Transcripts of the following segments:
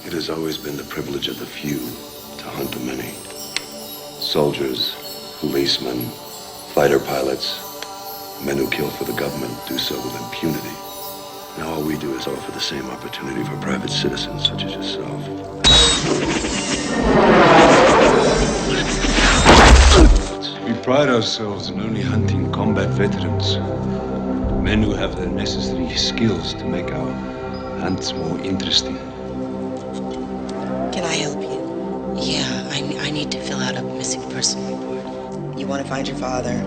It has always been the privilege of the few to hunt the many. Soldiers, policemen, fighter pilots, men who kill for the government do so with impunity. Now all we do is offer the same opportunity for private citizens such as yourself. We pride ourselves in only hunting combat veterans. Men who have the necessary skills to make our hunts more interesting. Can I help you? Yeah, I need to fill out a missing person report. You want to find your father?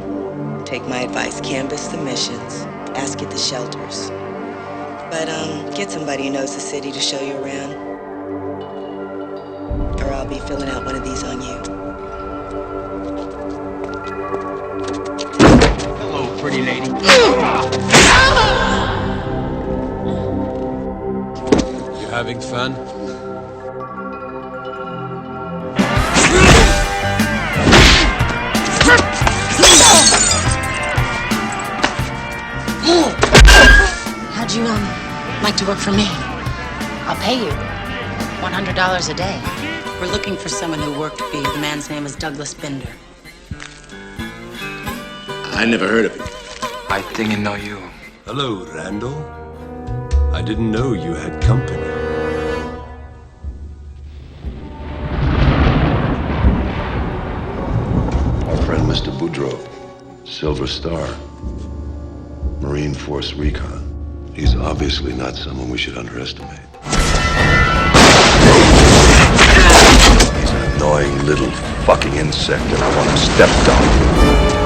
Take my advice. Canvass the missions. Ask at the shelters. But, get somebody who knows the city to show you around. Or I'll be filling out one of these on you. Hello, pretty lady. You having fun? How'd you, like to work for me? I'll pay you $100 a day. We're looking for someone who worked for you. The man's name is Douglas Bender. I never heard of him. I think I know you. Hello, Randall. I didn't know you had company. Our friend Mr. Boudreaux, Silver Star, Marine Force Recon. He's obviously not someone we should underestimate. He's an annoying little fucking insect and I want him stepped on.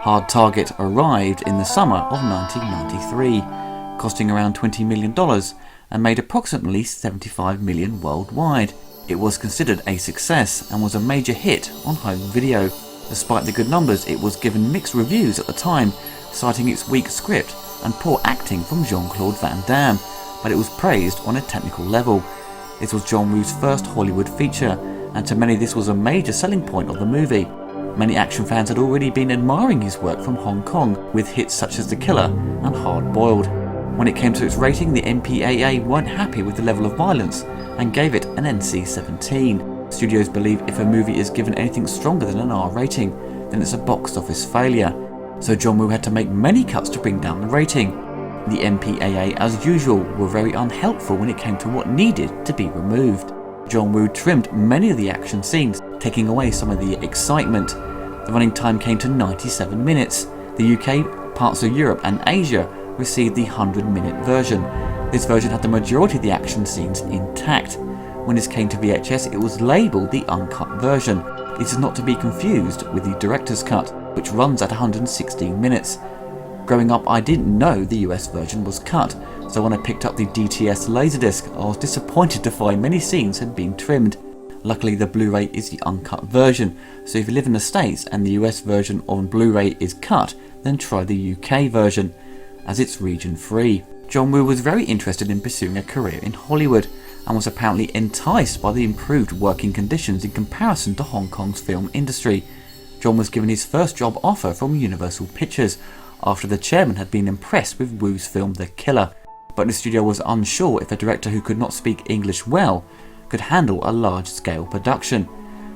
Hard Target arrived in the summer of 1993, costing around $20 million and made approximately $75 million worldwide. It was considered a success and was a major hit on home video. Despite the good numbers, it was given mixed reviews at the time, citing its weak script and poor acting from Jean-Claude Van Damme, but it was praised on a technical level. This was John Woo's first Hollywood feature, and to many this was a major selling point of the movie. Many action fans had already been admiring his work from Hong Kong with hits such as The Killer and Hard Boiled. When it came to its rating, the MPAA weren't happy with the level of violence and gave it an NC-17. Studios believe if a movie is given anything stronger than an R rating, then it's a box office failure. So John Woo had to make many cuts to bring down the rating. The MPAA, as usual, were very unhelpful when it came to what needed to be removed. John Woo trimmed many of the action scenes, taking away some of the excitement. The running time came to 97 minutes. The UK, parts of Europe and Asia received the 100-minute version. This version had the majority of the action scenes intact. When this came to VHS, it was labelled the uncut version. This is not to be confused with the director's cut, which runs at 116 minutes. Growing up, I didn't know the US version was cut, so when I picked up the DTS Laserdisc, I was disappointed to find many scenes had been trimmed. Luckily, the Blu-ray is the uncut version, so if you live in the States and the US version on Blu-ray is cut, then try the UK version, as it's region free. John Woo was very interested in pursuing a career in Hollywood, and was apparently enticed by the improved working conditions in comparison to Hong Kong's film industry. John was given his first job offer from Universal Pictures, after the chairman had been impressed with Woo's film The Killer, but the studio was unsure if a director who could not speak English well could handle a large-scale production.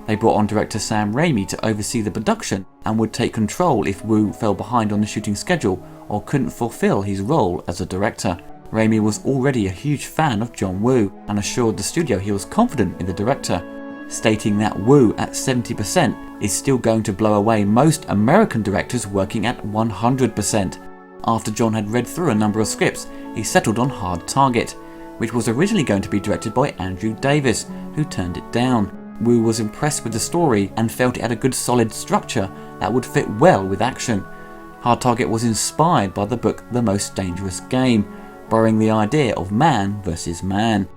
They brought on director Sam Raimi to oversee the production and would take control if Woo fell behind on the shooting schedule or couldn't fulfill his role as a director. Raimi was already a huge fan of John Woo and assured the studio he was confident in the director, stating that Woo at 70% is still going to blow away most American directors working at 100%. After John had read through a number of scripts, he settled on Hard Target, which was originally going to be directed by Andrew Davis, who turned it down. Woo was impressed with the story and felt it had a good solid structure that would fit well with action. Hard Target was inspired by the book The Most Dangerous Game, borrowing the idea of man versus man.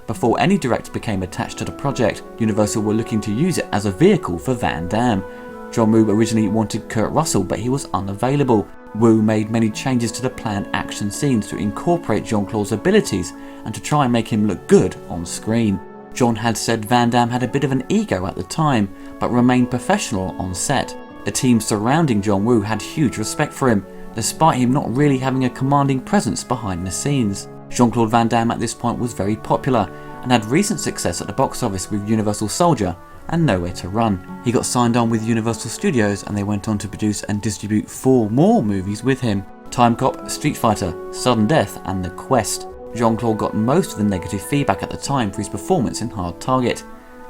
Before any director became attached to the project, Universal were looking to use it as a vehicle for Van Damme. John Woo originally wanted Kurt Russell, but he was unavailable. Woo made many changes to the planned action scenes to incorporate Jean-Claude's abilities and to try and make him look good on screen. John had said Van Damme had a bit of an ego at the time, but remained professional on set. The team surrounding John Woo had huge respect for him, despite him not really having a commanding presence behind the scenes. Jean-Claude Van Damme at this point was very popular and had recent success at the box office with Universal Soldier and Nowhere to Run. He got signed on with Universal Studios and they went on to produce and distribute 4 more movies with him: Time Cop, Street Fighter, Sudden Death and The Quest. Jean-Claude got most of the negative feedback at the time for his performance in Hard Target.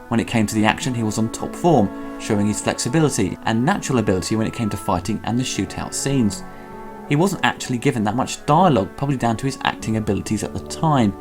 When it came to the action, he was on top form, showing his flexibility and natural ability when it came to fighting and the shootout scenes. He wasn't actually given that much dialogue, probably down to his acting abilities at the time.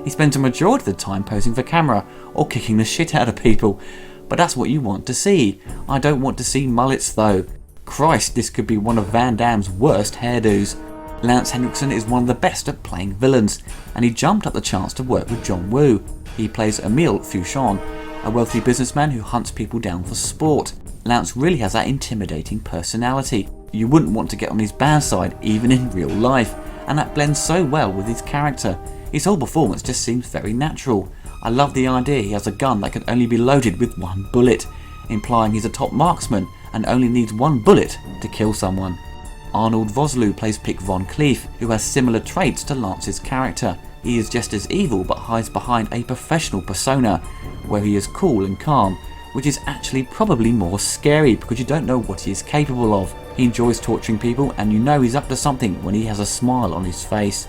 He spent a majority of the time posing for camera or kicking the shit out of people. But that's what you want to see. I don't want to see mullets though. Christ, this could be one of Van Damme's worst hairdos. Lance Henriksen is one of the best at playing villains, and he jumped at the chance to work with John Woo. He plays Emile Fouchon, a wealthy businessman who hunts people down for sport. Lance really has that intimidating personality. You wouldn't want to get on his bad side even in real life, and that blends so well with his character. His whole performance just seems very natural. I love the idea he has a gun that can only be loaded with 1 bullet, implying he's a top marksman and only needs 1 bullet to kill someone. Arnold Vosloo plays Pick Von Cleef, who has similar traits to Lance's character. He is just as evil but hides behind a professional persona, where he is cool and calm, which is actually probably more scary because you don't know what he is capable of. He enjoys torturing people and you know he's up to something when he has a smile on his face.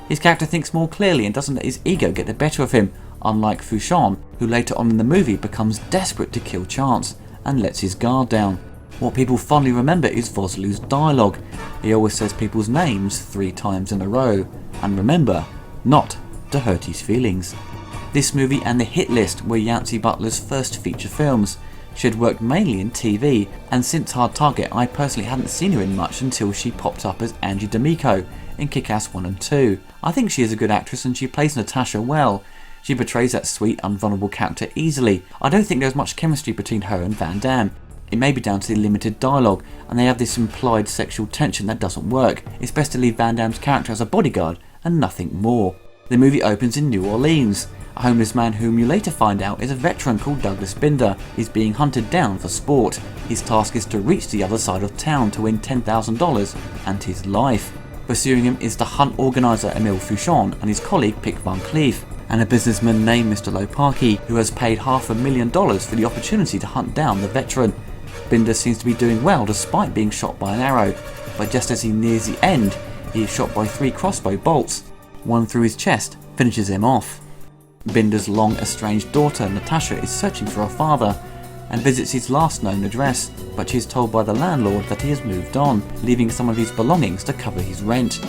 His character thinks more clearly and doesn't let his ego get the better of him, unlike Fouchon, who later on in the movie becomes desperate to kill Chance and lets his guard down. What people fondly remember is Vosloo's dialogue. He always says people's names 3 times in a row, and remember, not to hurt his feelings. This movie and The Hit List were Yancey Butler's first feature films. She had worked mainly in TV, and since Hard Target I personally hadn't seen her in much until she popped up as Angie D'Amico in Kick-Ass 1 and 2. I think she is a good actress and she plays Natasha well. She portrays that sweet, unvulnerable character easily. I don't think there's much chemistry between her and Van Damme. It may be down to the limited dialogue, and they have this implied sexual tension that doesn't work. It's best to leave Van Damme's character as a bodyguard and nothing more. The movie opens in New Orleans. A homeless man whom you later find out is a veteran called Douglas Binder. He's being hunted down for sport. His task is to reach the other side of town to win $10,000 and his life. Pursuing him is the hunt organiser Emile Fouchon and his colleague Pick Von Cleef, and a businessman named Mr. Lopaki, who has paid $500,000 for the opportunity to hunt down the veteran. Binder seems to be doing well despite being shot by an arrow, but just as he nears the end, he is shot by 3 crossbow bolts. One through his chest finishes him off. Binder's long estranged daughter Natasha is searching for her father and visits his last known address, but she is told by the landlord that he has moved on, leaving some of his belongings to cover his rent.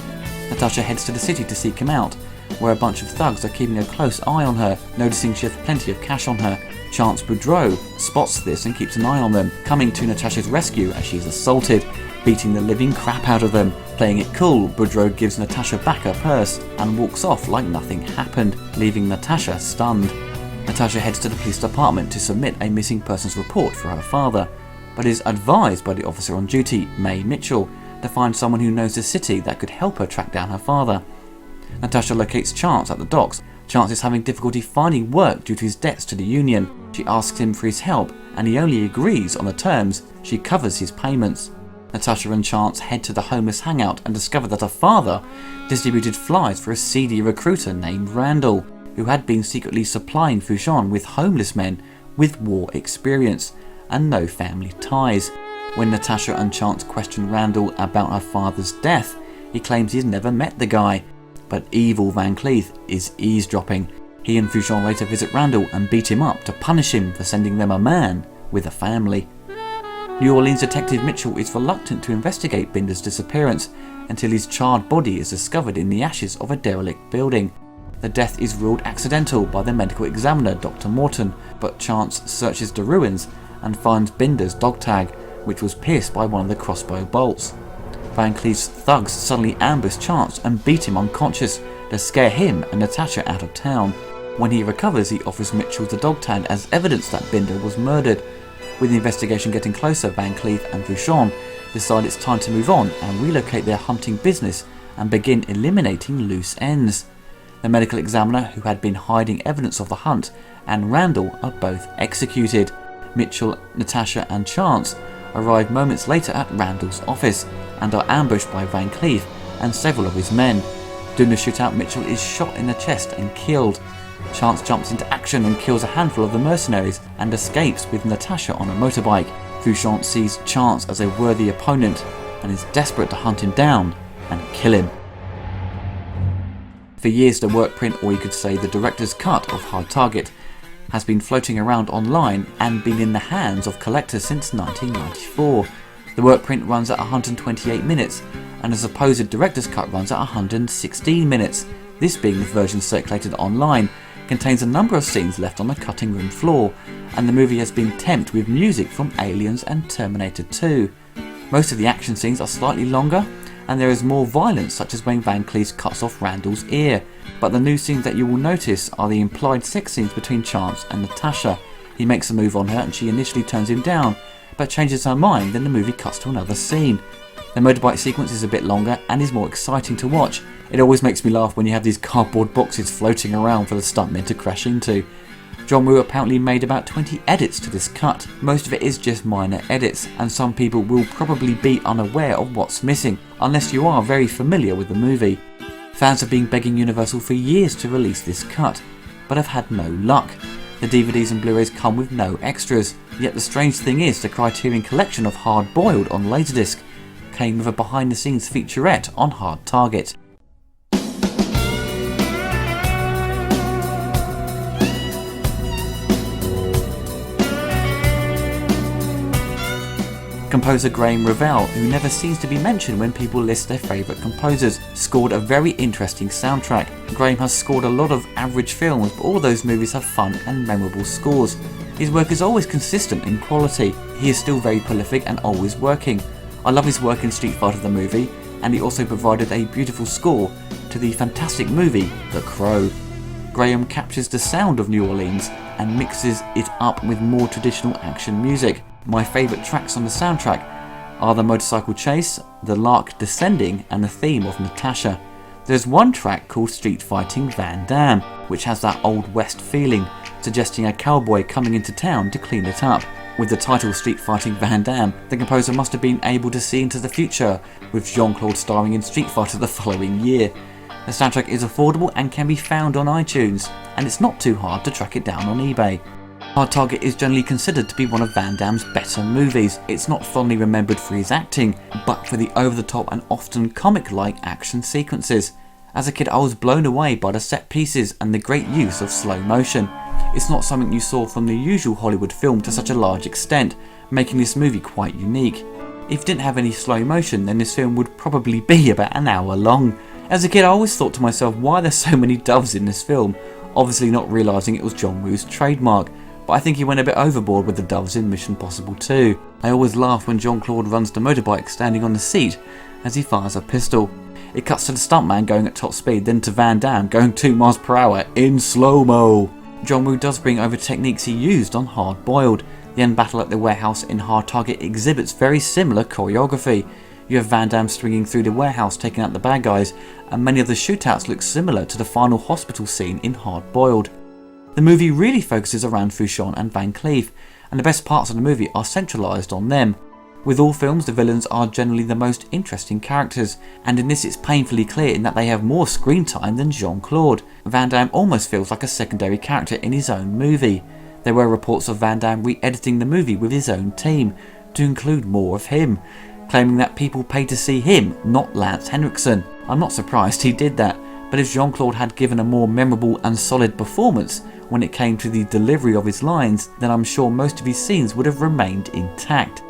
Natasha heads to the city to seek him out, where a bunch of thugs are keeping a close eye on her, noticing she has plenty of cash on her. Chance Boudreau spots this and keeps an eye on them, coming to Natasha's rescue as she is assaulted, beating the living crap out of them. Playing it cool, Boudreau gives Natasha back her purse and walks off like nothing happened, leaving Natasha stunned. Natasha heads to the police department to submit a missing persons report for her father, but is advised by the officer on duty, May Mitchell, to find someone who knows the city that could help her track down her father. Natasha locates Chance at the docks. Chance is having difficulty finding work due to his debts to the union. She asks him for his help and he only agrees on the terms. She covers his payments. Natasha and Chance head to the homeless hangout and discover that her father distributed flies for a seedy recruiter named Randall, who had been secretly supplying Fouchon with homeless men with war experience and no family ties. When Natasha and Chance question Randall about her father's death, he claims he's never met the guy. But evil Van Cleef is eavesdropping. He and Fouchon later visit Randall and beat him up to punish him for sending them a man with a family. New Orleans detective Mitchell is reluctant to investigate Binder's disappearance until his charred body is discovered in the ashes of a derelict building. The death is ruled accidental by the medical examiner Dr. Morton, but Chance searches the ruins and finds Binder's dog tag, which was pierced by one of the crossbow bolts. Van Cleef's thugs suddenly ambush Chance and beat him unconscious to scare him and Natasha out of town. When he recovers, he offers Mitchell the dog tag as evidence that Binder was murdered. With the investigation getting closer, Van Cleef and Fouchon decide it's time to move on and relocate their hunting business and begin eliminating loose ends. The medical examiner who had been hiding evidence of the hunt and Randall are both executed. Mitchell, Natasha and Chance arrive moments later at Randall's office and are ambushed by Van Cleef and several of his men. During the shootout, Mitchell is shot in the chest and killed. Chance jumps into action and kills a handful of the mercenaries and escapes with Natasha on a motorbike. Fouchon sees Chance as a worthy opponent and is desperate to hunt him down and kill him. For years, the work print, or you could say the director's cut of Hard Target, has been floating around online and been in the hands of collectors since 1994. The work print runs at 128 minutes and the supposed director's cut runs at 116 minutes. This being the version circulated online, contains a number of scenes left on the cutting room floor, and the movie has been temped with music from Aliens and Terminator 2. Most of the action scenes are slightly longer, and there is more violence, such as when Van Cleef cuts off Randall's ear, but the new scenes that you will notice are the implied sex scenes between Chance and Natasha. He makes a move on her and she initially turns him down, but changes her mind, then the movie cuts to another scene. The motorbike sequence is a bit longer and is more exciting to watch. It always makes me laugh when you have these cardboard boxes floating around for the stuntmen to crash into. John Woo apparently made about 20 edits to this cut. Most of it is just minor edits, and some people will probably be unaware of what's missing, unless you are very familiar with the movie. Fans have been begging Universal for years to release this cut, but have had no luck. The DVDs and Blu-rays come with no extras, yet the strange thing is the Criterion collection of Hard Boiled on Laserdisc came with a behind-the-scenes featurette on Hard Target. Composer Graham Revell, who never seems to be mentioned when people list their favourite composers, scored a very interesting soundtrack. Graham has scored a lot of average films, but all those movies have fun and memorable scores. His work is always consistent in quality. He is still very prolific and always working. I love his work in Street Fighter the movie, and he also provided a beautiful score to the fantastic movie The Crow. Graham captures the sound of New Orleans and mixes it up with more traditional action music. My favourite tracks on the soundtrack are the motorcycle chase, the lark descending and the theme of Natasha. There's one track called Street Fighting Van Damme, which has that Old West feeling, suggesting a cowboy coming into town to clean it up. With the title Street Fighting Van Damme, the composer must have been able to see into the future, with Jean-Claude starring in Street Fighter the following year. The soundtrack is affordable and can be found on iTunes, and it's not too hard to track it down on eBay. Hard Target is generally considered to be one of Van Damme's better movies. It's not fondly remembered for his acting, but for the over-the-top and often comic-like action sequences. As a kid, I was blown away by the set pieces and the great use of slow motion. It's not something you saw from the usual Hollywood film to such a large extent, making this movie quite unique. If it didn't have any slow motion, then this film would probably be about an hour long. As a kid, I always thought to myself, why are there so many doves in this film? Obviously not realising it was John Woo's trademark. But I think he went a bit overboard with the doves in Mission Impossible 2. I always laugh when Jean-Claude runs the motorbike standing on the seat as he fires a pistol. It cuts to the stuntman going at top speed, then to Van Damme going 2 miles per hour in slow-mo. John Woo does bring over techniques he used on Hard Boiled. The end battle at the warehouse in Hard Target exhibits very similar choreography. You have Van Damme swinging through the warehouse taking out the bad guys, and many of the shootouts look similar to the final hospital scene in Hard Boiled. The movie really focuses around Fouchon and Van Cleef, and the best parts of the movie are centralised on them. With all films, the villains are generally the most interesting characters, and in this it's painfully clear in that they have more screen time than Jean-Claude. Van Damme almost feels like a secondary character in his own movie. There were reports of Van Damme re-editing the movie with his own team, to include more of him, claiming that people paid to see him, not Lance Henriksen. I'm not surprised he did that, but if Jean-Claude had given a more memorable and solid performance when it came to the delivery of his lines, then I'm sure most of his scenes would have remained intact.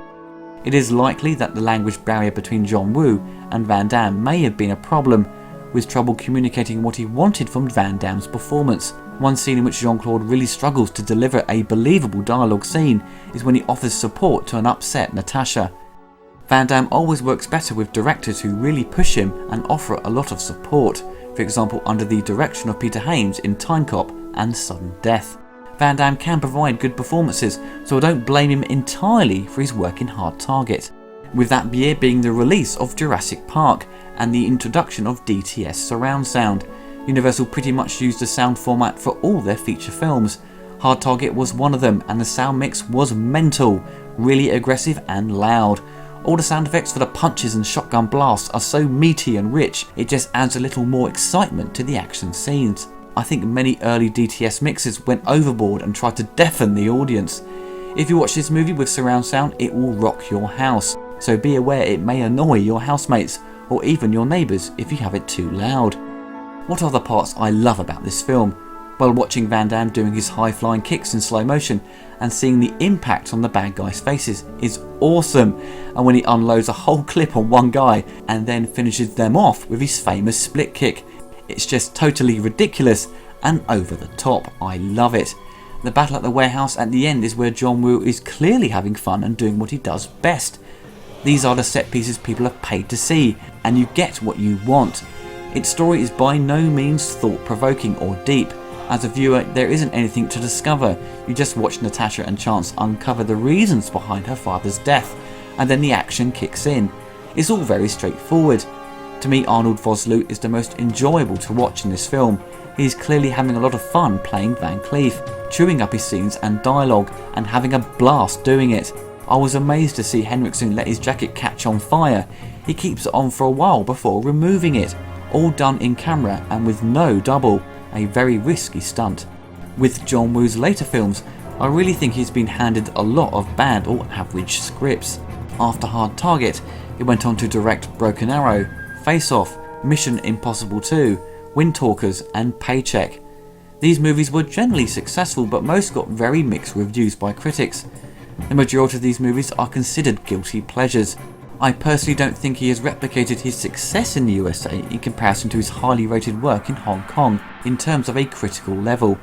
It is likely that the language barrier between John Woo and Van Damme may have been a problem, with trouble communicating what he wanted from Van Damme's performance. One scene in which Jean-Claude really struggles to deliver a believable dialogue scene is when he offers support to an upset Natasha. Van Damme always works better with directors who really push him and offer a lot of support, for example under the direction of Peter Haynes in Time Cop and Sudden Death. Van Damme can provide good performances, so I don't blame him entirely for his work in Hard Target. with that year being the release of Jurassic Park and the introduction of DTS surround sound. Universal pretty much used the sound format for all their feature films. Hard Target was one of them, and the sound mix was mental, really aggressive and loud. All the sound effects for the punches and shotgun blasts are so meaty and rich, it just adds a little more excitement to the action scenes. I think many early DTS mixes went overboard and tried to deafen the audience. If you watch this movie with surround sound, it will rock your house, so be aware it may annoy your housemates or even your neighbours if you have it too loud. What are the parts I love about this film? Well, watching Van Damme doing his high-flying kicks in slow motion and seeing the impact on the bad guys' faces is awesome, and when he unloads a whole clip on one guy and then finishes them off with his famous split kick, it's just totally ridiculous and over the top. I love it. The battle at the warehouse at the end is where John Woo is clearly having fun and doing what he does best. These are the set pieces people have paid to see, and you get what you want. Its story is by no means thought-provoking or deep. As a viewer, there isn't anything to discover. You just watch Natasha and Chance uncover the reasons behind her father's death, and then the action kicks in. It's all very straightforward. To me, Arnold Vosloo is the most enjoyable to watch in this film. He is clearly having a lot of fun playing Van Cleef, chewing up his scenes and dialogue, and having a blast doing it. I was amazed to see Henriksen let his jacket catch on fire. He keeps it on for a while before removing it, all done in camera and with no double, a very risky stunt. With John Woo's later films, I really think he's been handed a lot of bad or average scripts. After Hard Target, he went on to direct Broken Arrow, Face Off, Mission Impossible 2, Windtalkers and Paycheck. These movies were generally successful, but most got very mixed reviews by critics. The majority of these movies are considered guilty pleasures. I personally don't think he has replicated his success in the USA in comparison to his highly rated work in Hong Kong in terms of a critical level.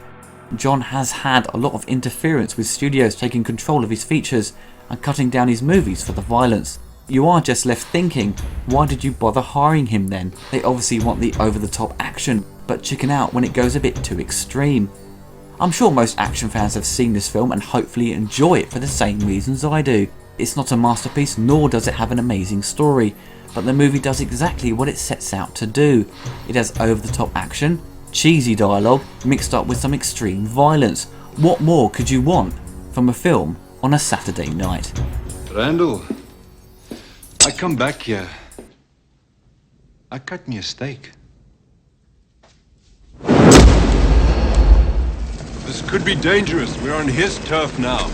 John has had a lot of interference with studios taking control of his features and cutting down his movies for the violence. You are just left thinking, why did you bother hiring him then? They obviously want the over-the-top action, but chicken out when it goes a bit too extreme. I'm sure most action fans have seen this film and hopefully enjoy it for the same reasons I do. It's not a masterpiece, nor does it have an amazing story, but the movie does exactly what it sets out to do. It has over-the-top action, cheesy dialogue, mixed up with some extreme violence. What more could you want from a film on a Saturday night? Randall, I come back here. I cut me a steak. This could be dangerous. We're on his turf now.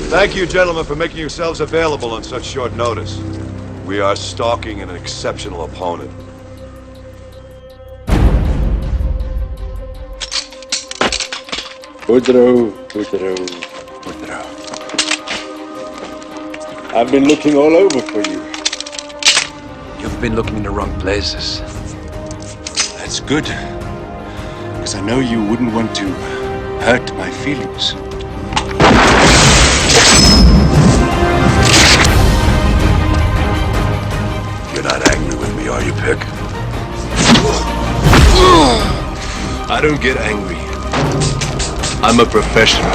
Thank you, gentlemen, for making yourselves available on such short notice. We are stalking an exceptional opponent. Woodrow. I've been looking all over for you. You've been looking in the wrong places. That's good. Because I know you wouldn't want to hurt my feelings. You're not angry with me, are you, Pick? I don't get angry. I'm a professional.